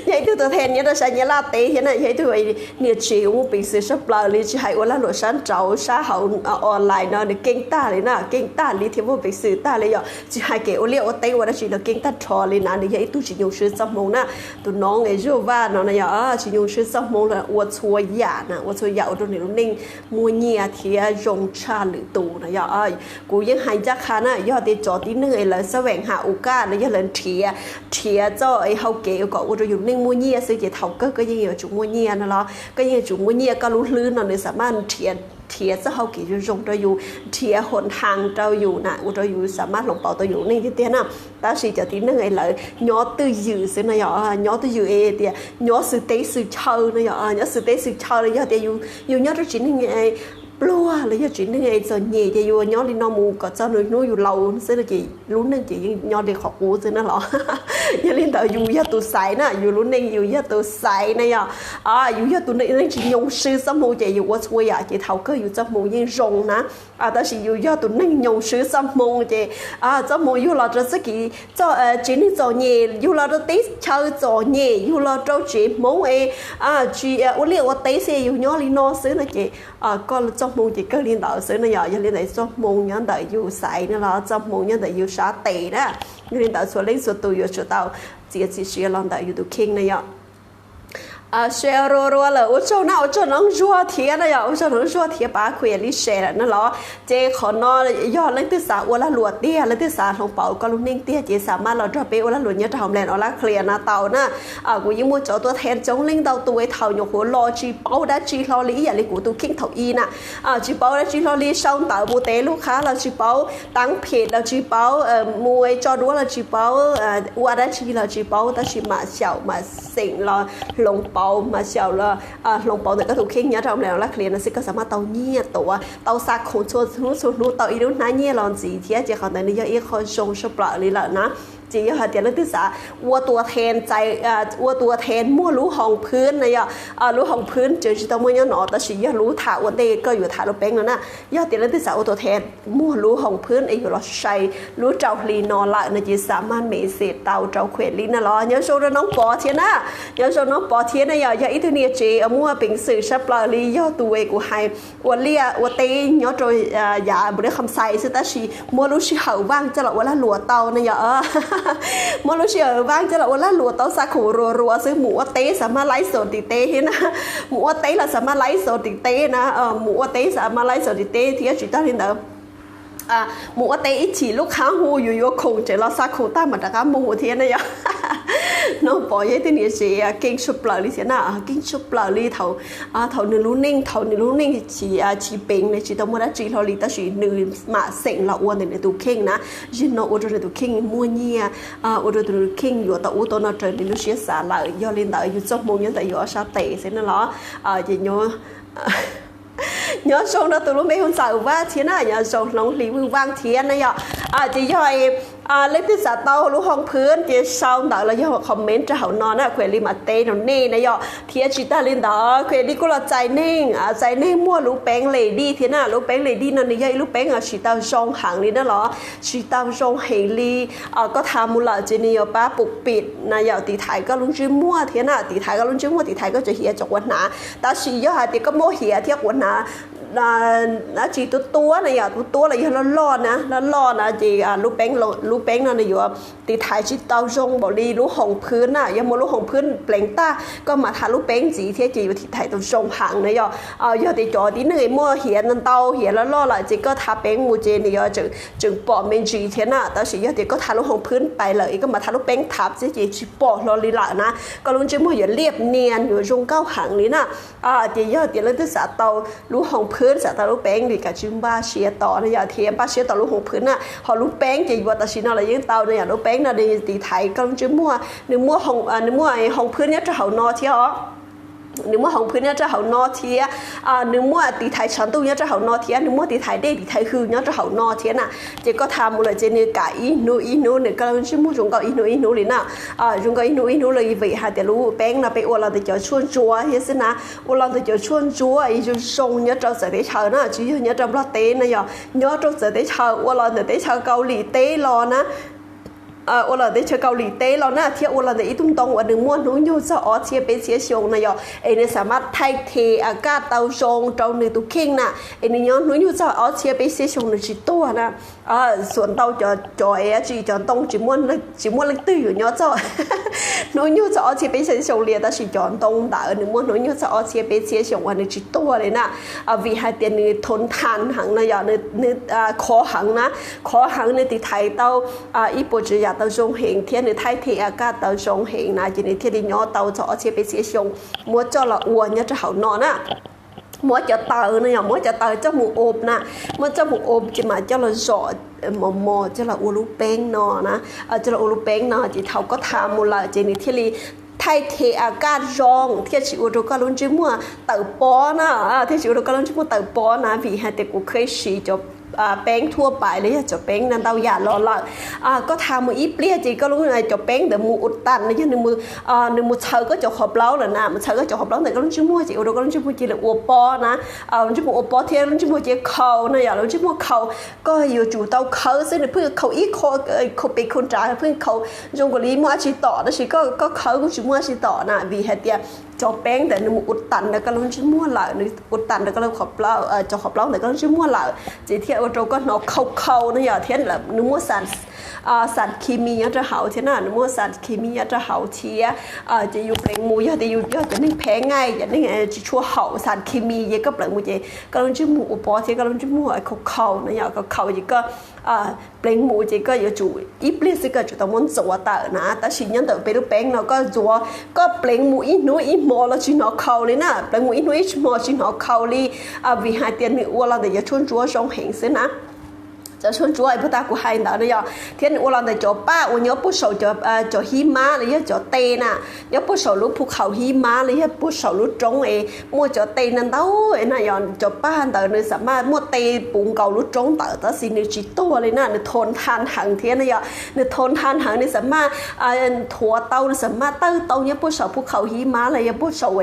vậy tôi thèn nhớ được sẽ nhớ là tí thế này vậy tôi nhiều chiều bình时sắp lại đi chỉ hay là lối sáng trâu xã hậu online nó để kinh ta đấy nè kinh ta đi thì vô bình时ta lấy giờ chỉ hay kiểu liệu tây qua đó chỉ là kinh ta trò lên nè vậy tôi chỉ dùng sự sắp mông nè tôi nói ngày rua va nó này chỉ dùng sự sắp mông là uất xua giả nè uất xua dạo tôi nếu ninh mua nhẹ thì dùng trà lử tù nè giờ ơi cú vẫn hay chắc khá nè giờ thì cho tí nữa là sao vẹn hạ u ca là giờ lần thìa cho hậu kế có u rồi dùng ninh mua nhẹ sự chỉ thầu cơ cái gì ở chủ mua nhẹ nó lo cái gì chủ mua nhẹ có lú lư nó đểสามารถเทียจะเขากี่จงตัวอยู่เทียหนทางเราอยู่นะอุตัวอยู่สามารถหลงเป่าตัวอยู่นี่ที่เตี้ยนะแต่สิจะตีนึงไงเลยย้อนตัวอยู่สินะย้อนตัวอยู่เตี้ยย้อนสื่อเตะสื่อเชิญนะย้อนสื่อเตะสื่อเชิญเลยย้อนเตี้ยอยู่ย้อนตัวจริงไงปลัวเลยย้อนจริงไงจะเหนื่อยจะอยู่ย้อนดินอมูก็จะนู้อยู่เราซึ่งเราจีรู้นึงจีย้อนเด็กขอบกูซึ่งนั่นหรอย้อนลินแต่อยู่ย้อนตัวใสนะอยู่รู้นึงอยู่ย้อนตัวใสนะอยู่ย้อนตัวนึงจียงซื้อสมุนจีอยู่ว่าช่วยจีเท่าก็อยู่สมุนยิ่งรงนะแต่สิอยู่ย้อนตัวนึงยงซื้อสมุนจีสมุนอยู่เราจะสักกี่จะจีนี่จะเหนื่อยอยู่เราจะตีเชิญจะเหนื่อยอยู่เราจะจีมงจีว่าเรียกว่าตีเสียอยู่ย้อนลินอซื้อนะจีก็จะมงchỉ có liên đạo sử này giờ liên đại số mong nhắn đại yêu sai nữa là trong mong nhắn đại yêu sát tệ đó liên đạo số lấy số tụ yêu số tàu chỉ làm đại yêu tụ kinh này giờ share รัวๆเลย我做能做贴了呀，我做能做贴把佢哩 share นั่นหรอเจขอนอยอดเลยที่สาวละหลวดเตี้ยเลยที่สาลงเป่าก็ลุนิ่งเตี้ยเจสามารถเราจะไปละหลวดเนี่ยทำแลนเอาละเคลียร์นะเต่านะกูยิ่งมัวเจ้าตัวแทนจงเล่งเต่าตัวเท่าหยกหัวรอจีเป้าได้จีรอลีอย่าเลยกูตัวคิงเท่าอีน่ะจีเป้าได้จีรอลีช่องเต่าบูเต้ลูกค้าเราจีเป้าตั้งเพจเราจีเป้ามวยจอดัวเราจีเป้าว่าได้จีเราจีเป้าแต่จีมาเฉามาสิงเราลงเป้ามาเฉาเราลงเป่าเนี่ยก็ถูกเข่งเนี้ยทำแล้วละเคลียร์นะสิก็สามารถเตาเนี้ยตัวเตาซักของชวนรู้เตาอีรุ่นนั้นเนี้ยลองสีเทียเจ้าเขาแต่นี่ยังเอ๊ะเขาชงชอบปลาเลยละนะจีค่ะเดี๋ยวเรื่องที่สาวัวตัวแทนใจวัวตัวแทนมั่วรู้ห้องพื้นนะย่อรู้ห้องพื้นเจอจิตมั่วย่อหนอแต่สิย่อรู้ถาวันเดก็อยู่ถาเราเป็นแล้วนะย่อเดี๋ยวเรื่องที่สาวัวตัวแทนมั่วรู้ห้องพื้นไอ้อยู่เราใช้รู้เจ้าลีนอนละนะจีสามารถเมษเตาเจ้าเขวลีน่ะหรอย่อโชว์น้องปอเทียนะย่อโชว์น้องปอเทียนะย่ออีตัวเนี้ยเจมั่วเป็นสื่อชับปลาลีย่อตัวเองกูให้วันเลี้ยวันเตย่อโดยอย่าบริคำใส่ซึ่งแต่ชีมั่วรู้ชีเขาว่างจะหลับวันละหลัวเตานะย่อมั่วรู้เชื่อบ้างจะละวันละหลัวเต้าซักหูรัวซื้อหมูเต้สามารถไล่สดติเต้นะหมูเต้เราสามารถไล่สดติเต้นะหมูเต้สามารถไล่สดติเต้ที่จุดตั้งที่เดิมหมูเต้อีฉีลูกค้าหูอยู่คงจะเราซักหูตั้งมาแต่ก็หมูเทียนนะยะน้องปอยที่นี่เสียเก่งชุบเปล่าลิเสียนะเก่งชุบเปล่าลิเท่าเนื้อรู้นิ่งเท่าเนื้อรู้นิ่งชีเป็นในชีต้องมาได้จีทอลิแต่ชีเนื้อมาเส็งละอ้วนในตัวเข่งนะยินน้องอ้วนในตัวเข่งมัวเนียอ้วนในตัวเข่งอยู่แต่อ้วนตัวนั้นเจอในลูกเสียสาละย่อเล่นแต่อยู่จบมุมยันแต่อยู่ชาเตะเส้นนั่นหรอยินnhớ xong đó tụi nó mấy hôm sau va thiên à nhớ xong lòng lý vương vang thiên này ạ chỉ cho lấyที่สาเต้ารู้ห้องพื้นที่ชาวต่างเราย่อคอมเมนต์จะเขานอนนะเควลีมาเต้นเน่นะย่อเทียจิตาลินดาเควลีก็เราใจเน่งใจเน่งมั่วรู้แป้งเลดี้เทียน่ะรู้แป้งเลดี้นั่นนี่ย่อยรู้แป้งจิตาจงหางนี่นั่นหรอจิตาจงเฮลีก็ทำมูลละจีนี่ย่อป้าปุกปิดนะย่อตีไทยก็ลุ้นจิ้มมั่วเทียน่ะตีไทยก็ลุ้นจิ้มมั่วตีไทยก็จะเหี่ยจากวันหนาแต่สีย่อตีก็โมเหี่ยเทียบวันหนาchỉตัวnàyตัวlà nó loนะจีลูกแป้งนั่นอยู่ตีถ่ายชิดเตาจงบอกดีรู้ห้องพื้นน่ะยังมรู้ห้องพื้นเปล่งตาก็มาทาลูกแป้งจีเทียจีอยู่ที่ถ่ายตัวจงหางนะย่อย่อตีจอตีเหนื่อยมั่วเหียนั่นเตาเหียแล้วล่อละจีก็ทาแป้งมูเจนี่ย่อจึงปอมเป็นจีเทียน่ะแต่สิย่อตีก็ทาลูกห้องพื้นไปเลยก็มาทาลูกแป้งทับจีปอลอลีละนะก็ลุ้นจีมั่วอย่าเรียบเนียนอยู่จงเก้าหางนี่น่ะจีย่อตีเรื่องที่สาเตารู้ห้องพื้นสาเตาลูกแป้งดีกับจิ้มบ้าเชียต่อนะอย่าเทียมบ้าเชียต่อลูกห้องพื้นน่ะหอลูกแป้งจีว่าแต่สิน่ะอะไรยังเตาเนี่ยลูกแป้งน่ะดีตีไทยก็จะมั่วนึกมั่วห้องพื้นเนี่ยจะเขานอเที่ยวนึกมั่วห้องพื้นเนี่ยจะเขานอเที่ยนึกมั่วตีไทยชั้นตู้เนี่ยจะเขานอเที่ยนึกมั่วตีไทยเด็กตีไทยคือเนี่ยจะเขานอเที่ยน่ะเจ๊ก็ทำหมดเลยเจเนี่ยกะอีนูเนี่ยก็จะมั่วจงก็อีนูเลยน่ะจงก็อีนูเลยไปหาแต่รู้แป้งน่ะไปอวดเราแต่จะชวนจัวเฮ้ยสินะอวดเราแต่จะชวนจัวอีจะส่งเนี่ยจะเสด็จเชิญน่ะจีเนี่ยจะรับเต้นะย่อเนี่ยจะเสด็จเชิญอวดเราแต่เชิญเกาหลีเต้รอนะ我老在吃เกาหลีเต้เราน่ะเที่ยวเราในอีตุ้มตองวันหนึ่งม้วนนู้นอยู่จะอ๋อเชียเป็นเชียชงนะยอไอ้เนี่ยสามารถไทยเทอากาศเตาชงเตาในตุเข่งน่ะไอ้เนี่ยย้อนนู้นอยู่จะอ๋อเชียเป็นเชียชงในจิตตัวนะส่วนเตาจอยจีจอนตองจิม้วนเล็กตื้ออยู่ย้อนจะนู้นอยู่จะอ๋อเชียเป็นเชียชงเรียแต่สิจอนตองด่าหนึ่งม้วนนู้นอยู่จะอ๋อเชียเป็นเชียชงวันในจิตตัวเลยนะวิหารเตียนนี่ทนทานหังนะยอในคอหังนะคอหังในติไทยเตาอีโปจิยาเตาชงเหงเทียนในไทยเทอากาศเตาชงเหงนะจีในเทียนย้อนเตาจะอ๋อเชียเป็นเชียชงมัวจะละอ้วนเนี่ยจะเขานอนนะมัวจะเตาเนี่ยมัวจะเตาเจ้าหมูอบนะมัวเจ้าหมูอบจะมาเจ้าละจอดมอเจ้าละอูรุเป้งนอนะเจ้าละอูรุเป้งนอจีเขาก็ทำมูลละจีนี่ที่ลีไทยเทอากาศรองเที่ยวชิวโรก็ลุ้นจิ้มมัวเตาปอนะเที่ยวชิวโรก็ลุ้นจิ้มมัวเตาปอนะพี่ฮะแต่กูเคยฉีจบแป้งทั่วไปเลยจะแป้งนั่นเตาหยาดรอละก็ทำมืออีเปรี้ยจีก็รู้ไงจะแป้งแต่มืออุดตันนะยังหนึ่งมือเชยก็จะขอบเล้าเลยนะมือเชยก็จะขอบเล้าแต่ก็ลุ้นจิ้มมัวจีเราก็ลุ้นจิ้มมัวจีเลยอัวปอนะลุ้นจิ้มมัวอัวปอเที่ยวลุ้นจิ้มมัวจีเขานะอย่าลุ้นจิ้มมัวเขาก็อยู่จู่เตาเขาซึ่งเพื่อเขาอีกเขาเป็นคนจ่ายเพื่อเขาจงกว่าลีมัวจีต่อนะสิก็เขาก็จิ้มมัวจีต่อนะวีเฮเตีย cho bén để nó một tàn để cái lông chỉ mua lại nó một tàn để cái lông khập lao cho khập lao để cái lông chỉ mua lại chỉ thiệt ở trong cái nó khâu nó giờ thiệt là nó mua sản chemi cho hậu thế nào nó mua sản chemi cho hậu thì chỉ dùng bén mùi thì dùng cho nên phê ngay cho nên chỉ chua hậu sản chemi vậy các bạn mua gì cái lông chỉ mua bỏ thì cái lông chỉ mua ở khâu nó giờ khâu chỉ có bén mùi chỉ có chủ ít biết sự cái chủ tao muốn做到นะแต่สิ่งนั้นแต่ไปดูแป้งเราก็จัวก็เปล่งหมูอีน้อยอีหมอเราชินเอาเขาเลยนะเปล่งหมูอีน้อยอีหมอชินเอาเขาเลยวิหารเตียนมีอ้วนเราเดี๋ยวชวนจัวชงเห็นซินะจะชวนจัวไอ้พวกตากูให้เดี๋ยวเดี๋ยวเทียนอ้วนเราเดี๋ยวจ่อป้าอ้วนเยอะปุ๊บสาวจ่อหิมะเลยจ่อเตน่ะเยอะปุ๊บสาวรู้ภูเขาหิมะเลยปุ๊บสาวรู้จงมั่วจ่อเตนั่นเต้าน่ะย้อนจ่อป้าเดี๋ยวเนี่ยสามารถมั่วเตปุ่งเก่ารู้จงเดี๋ยวสิเนี่ยจิตตัวเลยนะเนี่ยทนทานหังเทียนเนี่ยเนี่ยทนทานหังเนี่ยสามารถถั่วเต้าสามารถเต้าเนี่ยปุ๊บสาวภูเขาหิมะเลยปุ๊บสาว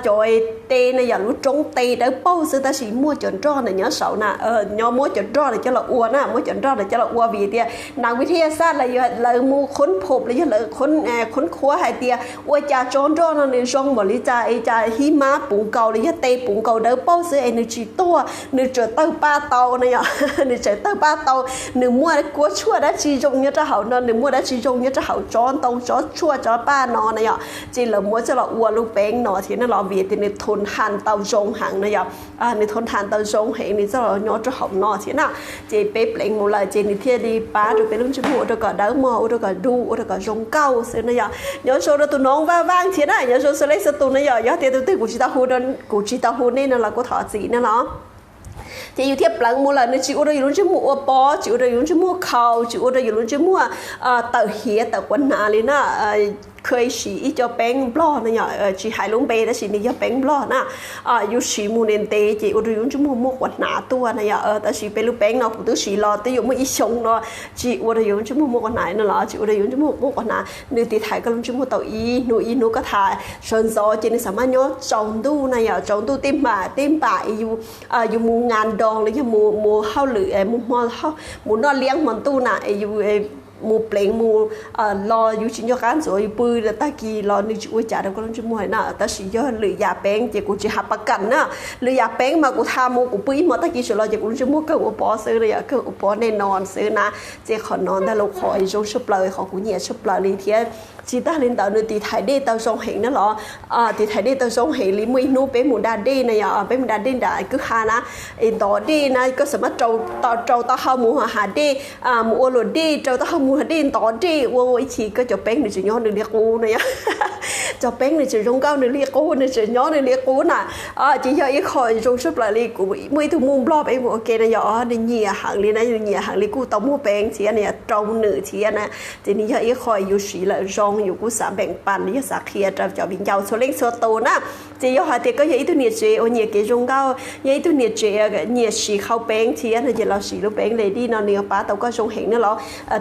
จ่อเตเนี่ยอย่ารู้จงเตเดี๋ยวปุ๊บซื้อแต่สิมั่วจ่อจ้อเนี่ยสาวน่ะย้อนมั่วจ่อจ้อเนี่ยจะละอ้วนนะมั่วจ่อจ้อเนี่ยจะละอ้วนวีเดียนักวิทยาศาสตร์เลยมูค้นพบเลยเลยค้นคว้าให้เดียว่าจะจ้อนนั่นในช่องบริจาคจะหิมะปุ่งเก่าเลยเตะปุ่งเก่าเดิมป้อซื้อในจีตัวในเจอเต้าป้าเตาเนี่ยในเจอเต้าป้าเตาในมั่วกัวชั่วได้จีจงเนี่ยจะเห่านอนในมั่วได้จีจงเนี่ยจะเห่าจ้อนตรงจ้อนชั่วจ้อนป้านอนเนี่ยจีเหลือมั่วจะละอ้วนลูกแป้งนอที่นั่นเราเบียดในทนทานเตาจงหังเนี่ยในทนทานเตาจงเห็นนี่จะเราย้อนจะเห่านอที่น่ะจีเป๊ะเปล่งหมดเลยจีในเที่ยดีป้าดูเป็นลุงชิมูดูก็เดิมมอดูก็ดูดูก็จงเก้าซื้อเนี่ยย้อนโชว์ตัวน้องว่างๆที่น่ะย้อนโชว์สไลด์สตูเนี่ยย้อนเดี๋ยวกูจิตาหูนั่นกูจิตาหูนี่นั่นเราก็ถอดสีนั่นเนาะจะอยู่ที่ปลังมูลในจิ๋วเราอยู่รุ่นจิ๋วปอจิ๋วเราอยู่รุ่นจิ๋วเขาจิ๋วเราอยู่รุ่นจิ๋วเต่าเหี้ยเต่ากวนนาเลยนะเคยสีอีจะเป็นบล้อนะเนี่ยจีหายลงไปแต่สีนี้จะเป็นบล้อนะอยู่สีมูนเตจีอุดยุ่งจมูกมกวันหนาตัวนะเนี่ยแต่สีเป็นลูกเป็นเนาะผมตัวสีรอแต่อยู่ไม่อีชงเนาะจีอุดยุ่งจมูกมกวันไหนนั่นเหรอจีอุดยุ่งจมูกมกวันหนาเนื้อตีไทยก็ลงจมูกเต่านูก็ถ่ายชนโซจีนี่สามารถย้อนจงดูนะเนี่ยจงดูเต็มป่าอยู่มูงานดองเลยที่มูเข้าหรือมูมอเข้ามูนอเลี้ยงมันตู้น่ะอยู่มูเปล่งมูรออยู่ชิ้นยอการสวยปืนแล้วตะกี้รอนึกช่วยจ่าเดี๋ยวก็ต้องช่วยนะแต่สิยอหรือยาแป้งเจ้ากูจะหับประกันนะหรือยาแป้งมากูทามูกูปืนมาตะกี้สุดรอเจ้ากูจะมูก็อุปอซื้อเลยก็อุปอแน่นอนซื้อนะเจ้าขอนอนแต่เราขอไอ้โจชุบเลยของกูเนี่ยชุบเลยเลยเทียจีตาลินตาเนื้อตีไทยได้ตาทรงเห็นนั่นหรอตีไทยได้ตาทรงเห็นลิมุยนู้เป็นหมูดาดีนะอย่าเป็นหมูดาดีได้ก็หานะไอ้ต่อดีนะก็สามารถเจ้าตาเข้าหมูหาดีหมูอวดดีเจ้าตาเข้าหมูหาดีต่อดีว่าไอ้ชีก็จะเป็นหนึ่งจุดย้อนหนึ่งเรียกกูนะจะเป็นหนึ่งจุดย้อนเก้าหนึ่งเรียกกูหนึ่งจุดย้อนหนึ่งเรียกกูน่ะจีอย่าอีกคอยจงชุบเลยกูไม่ถูกมุมรอบไอ้หมูโอเคนะอย่าในเหยียหางเลยนะเหยียหางเลยกูต้องมูเป็นเชียเนี่ยตรงหนึ่งเชียนะจีนี่อย่าอีกคอยอยู่สีเลยจงอยู่กูสามแบ่งปันนี่สักเขียจะบินยาวโซเล็กโซโตนะจีอย่าหาเด็กก็อย่าอีตัวเนี่ยเจโอเนี่ยเกจงเก้าอย่าอีตัวเนี่ยเจเนี่ยสีเข้าแป้งเชียนะจีเราสีลูกแป้งเลยดีนอนเนื้อปลาแต่ก็จงเห็นนะเรา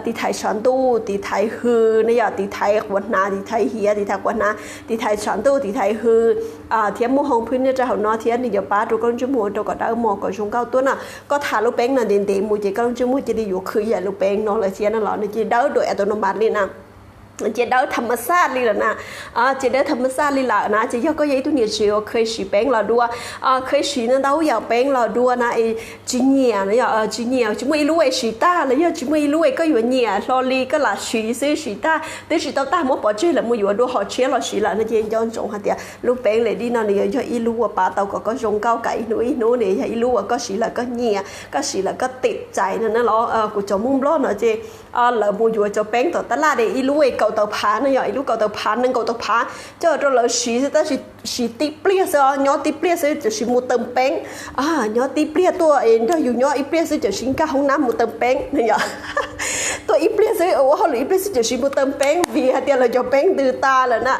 ตีไทยช้อนตู้ตีไทยฮือเนี่ยอย่าตีไทยขวดนาตีไทยเฮียตีไทยขวดนาตีไทยช้อนตู้ตีไทยฮือเทียมมูหงพื้นเนี่ยจะหัวนอเทียนนี่อย่าปลาตัวก็จมูกตัวก็ได้หมอก็จงเก้าตัวน่ะก็ทาลูกแป้งน่ะเด่นๆมูจีก็จมูกจะได้อยู่คืออย่าลูกแป้งนอนเลยเชียนั่นหรอเนี่ยจีเดาโดยอัตโนมัติเลยนะจะได้ธรรมชาติเลยนะจะได้ธรรมชาติเลยละนะจะยกก็ยัยตัวเนี่ยเชียวเคยสีแป้งเราด้วยเคยสีนั่นเราอยากแป้งเราด้วยนะไอ้จีเนียนะอย่าจีเนียจะไม่รู้ไอ้สีตาเลยจะไม่รู้ไอ้ก็อยู่เนี่ยลอลีก็ละสีซื้อสีตาแต่สีตาหมดปอดเชื่อเลยมันอยู่ด้วยหอเชื่อเราสีละนะเจนย้อนจงฮะเดียลูกแป้งเลยดีนะเนี่ยจะอีรู้ว่าปลาเต่าก็จงเก้าไก่หนูเนี่ยจะอีรู้ว่าก็สีละก็เนี่ยก็สีละก็ติดใจนั่นนะเรากูจะมุ่งร้อนนะเจเหลือมูอยู่จะแป้งต่อตลาดเดี๋ยวอีรู้ไอ้เก่าเต่าผานะอีลูกเก่าเต่าผานั่งเก่าเต่าผาเจอเราสีแต่สีตีเปรี้ยซะย้อนตีเปรี้ยซะจะสีมูเติมแป้งย้อนตีเปรี้ยตัวเองถ้าอยู่ย้อนอีเปรี้ยซะจะชิงก้าห้องน้ำมูเติมแป้งเนี่ยตัวอีเปรี้ยซะโอ้เขาหรืออีเปรี้ยซะจะสีมูเติมแป้งวีฮะเดี๋ยวเราจะแป้งดื้อตาแล้วนะ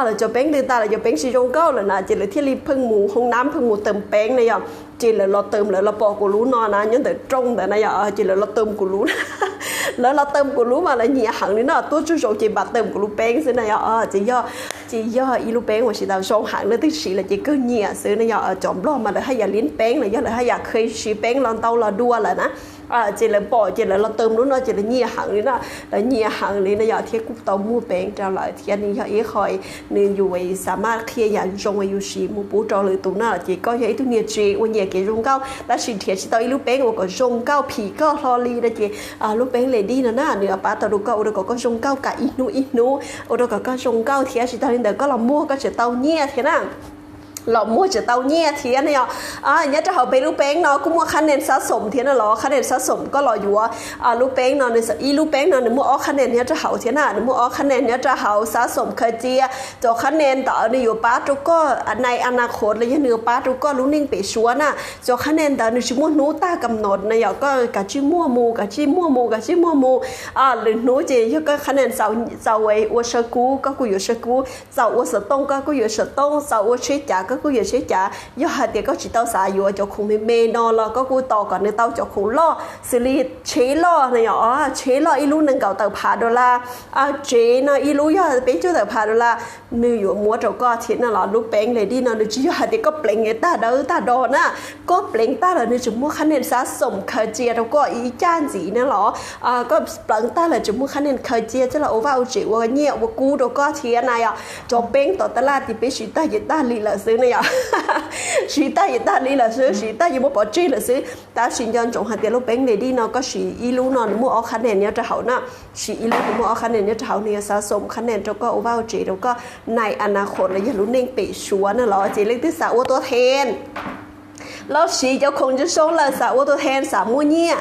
เราจะแป้งดื้อตาเราจะแป้งสีจงเก้าแล้วนะจะเหลือที่รีบพึ่งหมูห้องน้ำพึ่งหมูเติมแป้งเนี่ยจีเลยเราเติมเลยเราปอกกูรู้นอนนะย้อนแต่ตรงแต่นะจีเลยเราเติมกูรู้แล้วเราเติมกูรู้มาแล้วเหยียหังนี่นะตัวจุดโจจีบาเติมกูรู้แป้งซินะจีย่ออีลูแป้งว่าสีดาวชงหังแล้วที่สีเลยจีก็เหยียซื้อนะจอมล้อมาเลยให้อย่าลิ้นแป้งเลยเลยให้อย่าเคยสีแป้งลองเตาเราดัวเลยนะ chỉ là bỏ chỉ là tôm nó chỉ là nhiều hàng đấy nè là nhiều hàng đấy nó giờ thiết cũng tàu mua bén trở lại thì anh ấy ý khỏi nên dù vậy สามารถ kia dạng trong ấy gì mua bút cho lời tụi nó chỉ có vậy tụi nhiều chị ở nhà cái rong cao đã xin thiệt chỉ tao lúc bén của có rong cao phì có lo li đó chị lúc bén lại đi nữa nửa bát tao đâu có rong cao cả ít nú ở đâu có rong cao thì chỉ tao lên đời có làm mua có chỉ tao nhẹ thế nàoเรามั่วจะเตาเงี้ยเทียนเนี่ยเนี่ยจะเอาไปลูกแป้งเนาะก็มั่วคะแนนสะสมเทียนน่ะหรอคะแนนสะสมก็รออยู่ลูกแป้งเนาะในอีลูกแป้งเนาะมั่วคะแนนเนี่ยจะเอาเทียนน่ะมั่วคะแนนเนี่ยจะเอาสะสมเคยเจียจะคะแนนต่อในอยู่ป้าทุกก็ในอนาคตเลยยังเหนือป้าทุกก็รู้นิ่งไปชัวน่ะจะคะแนนต่อในชิมั่วนู้ตากำหนดเนี่ยก็กะชิมั่วมูหรือนู้เจียก็คะแนนเสาไว้วัวเชกูก็กูอยู่เชกูเสาวัวเสตงก็กูอยู่เสตงเสาวัวเชจ่าก็กูอยู่เชจ่าย่อหาเดียก็จิตเตาสายอยู่จะคงไม่เมนอนแล้วก็กูต่อก่อนในเตาจะคงล่อสิริเชล่อเนี่ยเชล่ออีลูนึงเก่าเตาผ่าดอลลาร์เจนะอีลูย่อเป็นจุดเตาผ่าดอลลาร์มืออยู่มัวจะก็เทียนน่ะหรอลูกแป้งเลยดีนะนึกย่อหาเดียก็เปล่งตาเดอตาดอนะก็เปล่งตาเลยนึกจะมัวคะแนนสะสมเคยเจียแล้วก็อีจ้านสีเนี่ยหรอก็เปล่งตาเลยจะมัวคะแนนเคยเจียจะละโอว่าเอาจิว่าเนี่ยว่ากูแล้วก็เทียนนายจะเป้งต่อตลาดที่ไปชิตาเยตาลีละซื้อเนี่ยสีตาเยตาลีละซื้อสีตาอยู่บ่ปอจีละซื้อตาสินยันจงหาเดียลูกแป้งเลยดีเนาะก็สีอีลูเนาะมัวเอาคะแนนเนี่ยจะเขานะสีอีลูมัวเอาคะแนนเนี่ยจะเขาเนี่ยสะสมคะแนนแล้วก็โอว่าเอาจิแล้วก็ในอนาคตเลยอย่ารู้เน่งเปะชัวน่ะหรอจีเล็กที่สาวตัวเทนแล้วสีเจ้าคงจะส่งเลยสาวตัวแทนสามมั่วเนี่ย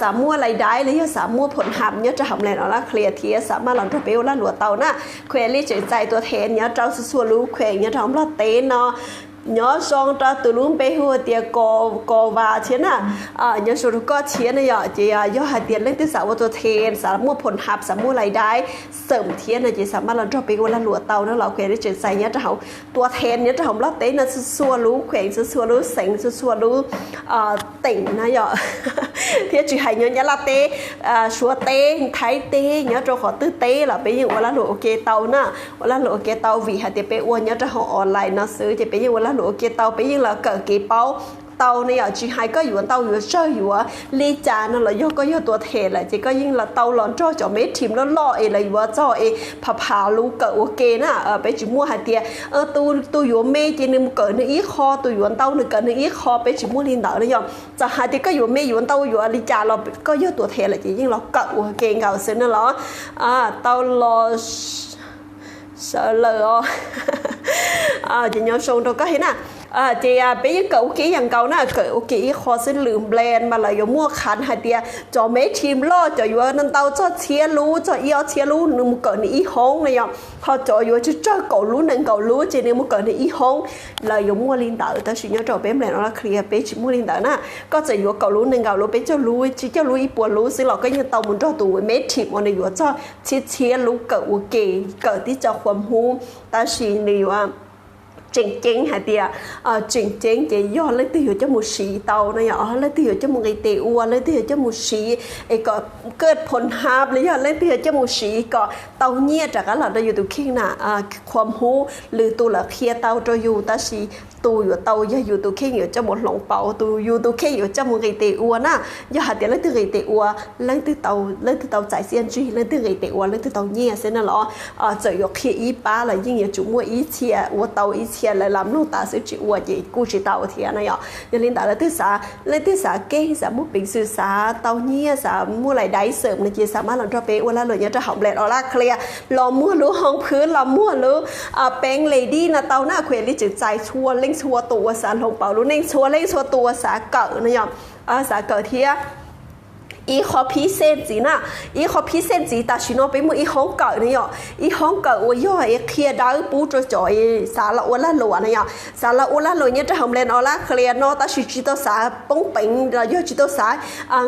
สามมั่วอะไรได้เลยสามมั่วผลหับเนี่ยจะทำอะไรเนาะละเคลียร์เทียสามารถหลังจะไปว่าหลัวเตานะแขวนรีใจตัวแทนเนี่ยเจ้าสัวรู้แขวนเนี่ยทำละเต้นเนาะnhớ xong ta từ luôn bé hùa tiệt cò và thế nào nhớ số có thế này giờ chị do hạt tiền lên tới sáuตัวเทนสามมั่วผลหับสามมั่วรายได้เสริมเทียนนะจีสามารถเราจะไปวันละหลัวเตาแล้วเราแขวนได้เจ็ดใส่เนี่ยจะเอาตัวเทนเนี่ยจะเอาเราเต้นนะสัวรู้แขวนสัวรู้เสงสัวรู้ติ่งนะgiờเทียจีหายเงี้ยละเต้ชัวเต้ไทยเต้เนี่ยจะขอตื้อเต้làไปยังวันละหลัวเกเตานะวันละหลัวเกเตาvì hạt tiềnไปอ้วนเนี่ยจะเอาออนไลน์นะซื้อจะไปยังวันละlúa kia tàu bây giờ là cỡ cái bao tàu này ở chỉ hai cóอยู่tàuอยู่chơiอยู่ลีจานั่นแหละย่อก็ย่อตัวเทแหละจีก็ยิ่งละเตาหลอนจ่อจ่อเม็ดทิมแล้วล่อเอเลยว่าจ่อเอผาลูกเกอโอเคนะไปจีมัวหาเตียตัวอยู่เมจีนึงเกิดในอีคอตัวอยู่เตาหนึ่งเกิดในอีคอไปจีมัวลินเตาเลยย่อจะหาเตียก็อยู่เมอยู่เตาอยู่ลีจาเราก็ย่อตัวเทแหละจียิ่งเราเกอโอเคเก่าเส้นนั่นแหละเตาลอsợ lờ chị nhớ xong rồi có thế nào chị bây giờ cậu kỹอย่างเก่านะcậu kỹ khó xinลืมแบรนด์มาเลยมั่วขันหาเดียจ่อเม็ดทีมล่อจ่ออยู่นั่นเตาจ่อเชียรู้จ่อเอี้ยวเชียรู้นึงมันเกิดในอีห้องเลยอ่ะพอจ่ออยู่จะจ่อเก่ารู้นึงเก่ารู้จีนึงมันเกิดในอีห้องเลยอยู่มั่วลินเตอแต่สิ่งนี้จ่อเป็นแบรนด์เราเคลียร์ไปจิมั่วลินเตอนะก็จะอยู่เก่ารู้นึงเก่ารู้ไปจ่อรู้จีจ่อรู้อีปวดรู้ซึ่งเราก็ยังเตามันจ่อตัวเม็ดทีมมันอยู่จ่อเชียรู้เก่าเก๋เกิดที่จะความหูแต่สิ่งนี้ว่าchính hả tia chính chỉ do lấy tiêu cho một xí tàu này lấy tiêu cho một cái tiêu lấy tiêu cho một xí cóเกิดผลหับเลยlấy tiêu cho một xí có tàu nhẹจากกันเราได้อยู่ตัวขี้น่ะความหูหรือตัวละเคียเตาจะอยู่แต่สีตัวอยู่เตาอยู่ตัวขี้อยู่จะหมดหลงเป่าตัวอยู่ตัวขี้อยู่จะmột cái tiêuน่ะdo hả tia lấy tiêu cái tiêu lấy tiêu tàu chạy xiên truy lấy tiêu cái tiêu lấy tiêu tàu nhẹ xem nó loจะอยู่ขี้อีป้าเลยยิ่งอยู่จุ่มว่าอีเชียว่าเตาอีเชียlại làm nô ta sẽ chịu qua gì cô chỉ tàu thì anh ấy giờ lên tại là thứ xã cái xã mua bình sư xã tàu nhia xã mua lại đáy sớm này chỉ xã mà làm cho bé qua là lời nhớ cho học lệ đó là clear lò mua lúa hongพื้นlò mua lúaแป้ง lady นะเตาหน้าเขวลิจิตใจชัวเล่งชัวตัวxãลงเป่ารู้เล่งชัวตัวxãเกิดนะยอมxãเกิดที่อีขอพิเศษจีน่ะอีขอพิเศษจีแต่ชิโนไปมืออีห้องเก่าเนี่ยอีห้องเก่าว่าย่อยเคลียร์ดาวปูจ่อยสาละอ้วนละหลวเนี่ยสาละอ้วนละหลวเนี่ยจะทำเล่นเอาละเคลียร์เนาะแต่ชิจิโตสาป้งปิงเราย่อจิโตสา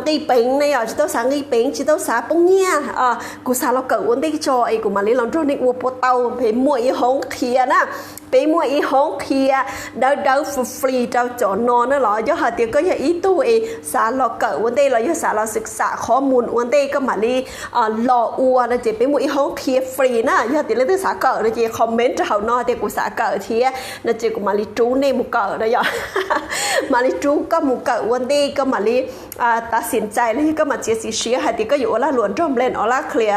กีปิงเนี่ยจิโตสากีปิงจิโตสาป้งเนี่ยกูสาเราเก่าอ้วนได้จ่อยกูมาเล่นลอนโดนี่วัวปเตาไปมืออีห้องเคลียร์นะไปมัวอีห้องเคลียเดาฟรีเจ้าจอนอนนั่นหรอย่อหาเตียก็อย่าอีตู้เอสารเราเกิดวันเดย์เราย่อสารเราศึกษาข้อมูลวันเดย์ก็มาลีรออัวนะเจ๊ไปมัวอีห้องเคลียฟรีนะย่อเตียเรื่องที่สาเกิดนะเจ๊คอมเมนต์จะเอานอเตียกูสาเกิดเทียนะเจ๊กูมาลีจูในมุกเกิดนะย่อมาลีจูก็มุกเกิดวันเดย์ก็มาลี ตัดสินใจแล้วก็มาเจสิเชียหาที่ก็อยู่ละหลวนจอมเล่นอละเคลีย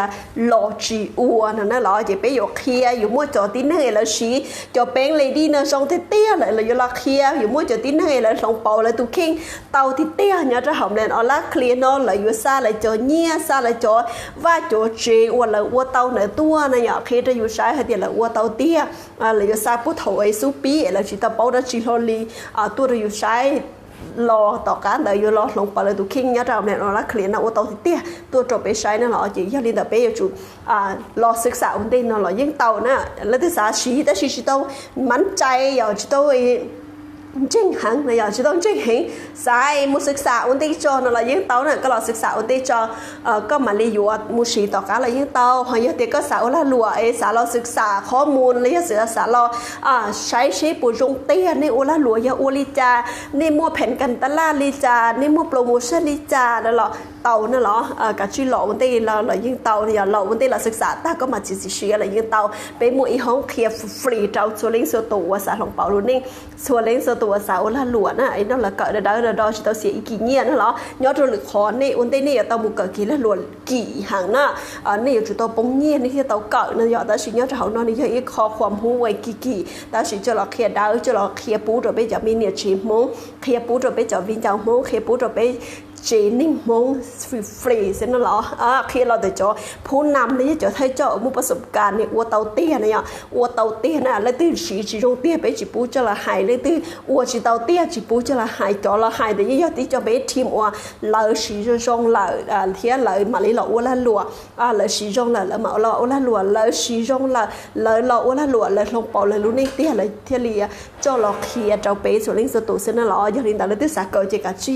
รอจีอัวนั่นนะหรอจะไปอยู่เคลียอยู่มั่วจอตีเนยแล้วชี้จอเป็นเลดี้เนอร์ทรงเตี้ยเลยอยู่ละเคลียอยู่มั่วจอตีเนยแล้วทรงเป่าเลยตุคิงเตาที่เตี้ยเนี่ยจะหอมเล่นอละเคลียนอนเลยอยู่ซาเลยจอเนียซาเลยจอว่าจอเจอัวเลยอัวเตาเหนือตัวนะอย่าเคจะอยู่ใช้หาที่เลยอัวเตาเตี้ยเลยอยู่ซาผู้ถอยซูปีแล้วจีตาเป่าได้จีโรลีตัวเราอยู่ใช้รอต่อการเดี๋ยวรอลงไปเลยตุคิงเนี่ยเราเนี่ยเราละเคลียนะอัวเตาที่เตี้ยตัวจบไปใช้นั่นหรอจีอย่าลินแต่ไปอยู่จุดรอศึกษาอุ่นเต้นนั่นหรอยิ่งเตาเนี่ยแล้วที่สาชีแต่ชีเตามั่นใจอย่าจีเตาchính hẳn là giờ chỉต้องchính hẳn sai mộtศึกษาổn định cho nó là những tàu này có làศึกษาổn định cho có mà lý do một sĩต่อการlà những tàu hoặc như thế có xã là lụa ấy xã loศึกษาข้อมูลเลยxã loใช้ชีพปุ่นเตี้ยนี่โอละหลัวอย่าโอลิจานี่มัวแผ่นกันตลาดลิจานี่มัวโปรโมชั่นลิจานั่นหรอเตานั่นหรอกับชื่อหล่อวันเต้เรายิ่งเตาเนี่ยหล่อวันเต้เราศึกษาแต่ก็มาจิตเชียอะไรยิ่งเตาเป็นมวยห้องเคลียร์ฟรีเจ้าส่วนเลี้ยงส่วนตัวสาของเปาลุนิ่งส่วนเลี้ยงส่วนตัวสาวละหลวนน่ะไอ้นั่นละเกิดเดาเตาเสียอีกี่เงี้ยนั่นหรอยอดหรือคอนนี่วันเต้นี่เตาบุกเกิดกี่ละหลวนกี่ห่างน่ะนี่อยู่จุดเตาปงเงี้ยนี่ที่เตาเกิดนั่นยอดแต่สิ่งยอดเขานอนนี่ยังอีกคอความหูไว้กี่แต่สิ่งจะเราเคลียร์ดาวจะเราเคลียร์ปูจะไปจะมีเนี่ยชิมมงเคลียร์ปูจะไปจะวิญญาณมงเคลียร์ปูจะไปจีนิ่งมงฟรีเส้นนั่นหรอkhiเราแต่จ่อผู้นำนี่จะให้เจ้ามุประสบการณ์เนี่ยวัวเตาเตี้ยเนี่ยวัวเตาเตี้ยน่ะแล้วตื่นสีจงเตี้ยไปจีปูจะละหายเลยตื่นวัวจีเตาเตี้ยจีปูจะละหายจ่อละหายแต่ยี่ที่จะไปทีมว่าเลยสีจงเลยเทียเลยมาเลยเราวัวละหลัวเลยสีจงเลยแล้วมาเราวัวละหลัวเลยสีจงเลยเราวัวละหลัวเลยลงเป่าเลยรู้นี่เตี้ยเลยเทียเลียเจ้าเราเคลียเจ้าไปส่วนลิงสตูเส้นนั่นหรออย่างนี้แต่เลยตื่นสาเกิดจากการจี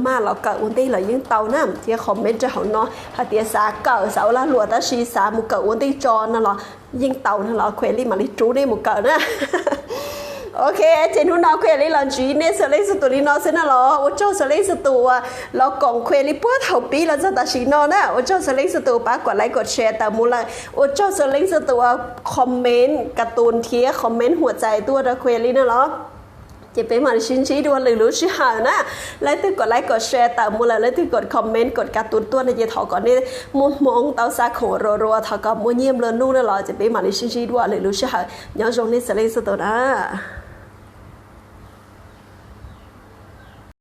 มาเราเกิดวันที่เรายิ่งเตาน้ำที่คอมเมนต์จะเขาเนาะถ้าเตียสาเก่าสาวละหลวดแต่ชีสามุกเกิดวันที่จอนั่นหรอยิ่งเตานั่นหรอเควลี่มาลิจูได้มุกเกิดนะโอเคเจนุนเอาเควลี่หลังจีเนี่ยสเลสตูนี่เนาะเส้นนั่นหรอว่าเจ้าสเลสตูเรากองเควลี่ปุ๊บเท่าปีเราจะตัดสินเนาะนะว่าเจ้าสเลสตูป้ากดไลค์กดแชร์แต่มูลว่าเจ้าสเลสตูคอมเมนต์การ์ตูนเทียคอมเมนต์หัวใจตัวเราเควลี่นั่นหรอจะเป็นมาชิ้นชี้ดูหรือรู้ชื่อหานะแล้วที่กดไลค์กดแชร์แต่มูลแล้วที่กดคอมเมนต์กดการ์ตูนตัวในเจถอก่อนนี่มุมมองเตาซาโขรัวๆถอกับมัวเยี่ยมเลยนู่นนั่นหรอจะเป็นมาชิ้นชี้ดูหรือรู้ชื่อหาย้อนตรงนี้สเลสตัวนะ